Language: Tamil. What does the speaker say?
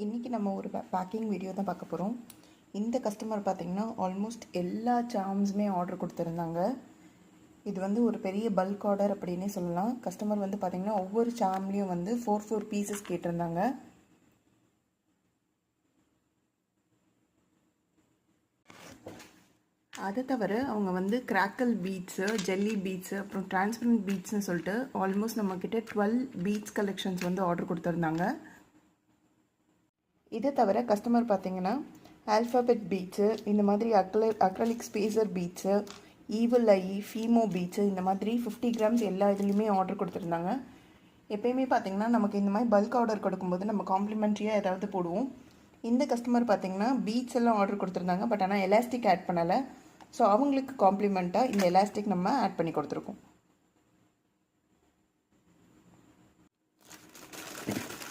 இன்றைக்கி நம்ம ஒரு பேக்கிங் வீடியோ தான் பார்க்க போகிறோம். இந்த கஸ்டமர் பார்த்திங்கன்னா ஆல்மோஸ்ட் எல்லா சார்ம்ஸுமே ஆர்டர் கொடுத்துருந்தாங்க. இது வந்து ஒரு பெரிய பல்க் ஆர்டர் அப்படின்னே சொல்லலாம். கஸ்டமர் வந்து பார்த்திங்கன்னா ஒவ்வொரு சார்ம்லேயும் வந்து 4 பீசஸ் கேட்டிருந்தாங்க. அதை தவிர அவங்க வந்து கிராக்கல் பீட்ஸு, ஜெல்லி பீட்ஸு, அப்புறம் டிரான்ஸ்பரண்ட் பீட்ஸ்னு சொல்லிட்டு ஆல்மோஸ்ட் நம்மக்கிட்ட 12 பீட்ஸ் கலெக்ஷன்ஸ் வந்து ஆர்டர் கொடுத்துருந்தாங்க. இதை தவிர கஸ்டமர் பார்த்திங்கன்னா ஆல்ஃபாபெட் பீட்ஸு, இந்த மாதிரி acrylic spacer beads, evil eye, ஃபீமோ beads, இந்த மாதிரி 50 கிராம்ஸ் எல்லா இதுலேயுமே ஆர்டர் கொடுத்துருந்தாங்க. எப்போயுமே பார்த்திங்கன்னா நமக்கு இந்த மாதிரி பல்க் ஆர்டர் கொடுக்கும்போது நம்ம காம்ப்ளிமெண்ட்ரியாக ஏதாவது போடுவோம். இந்த கஸ்டமர் பார்த்திங்கன்னா பீட்ஸ் எல்லாம் ஆர்டர் கொடுத்துருந்தாங்க. பட் ஆனால் எலாஸ்டிக் ஆட் பண்ணலை. ஸோ அவங்களுக்கு காம்ப்ளிமெண்ட்டாக இந்த எலாஸ்டிக் நம்ம ஆட் பண்ணி கொடுத்துருக்கோம்.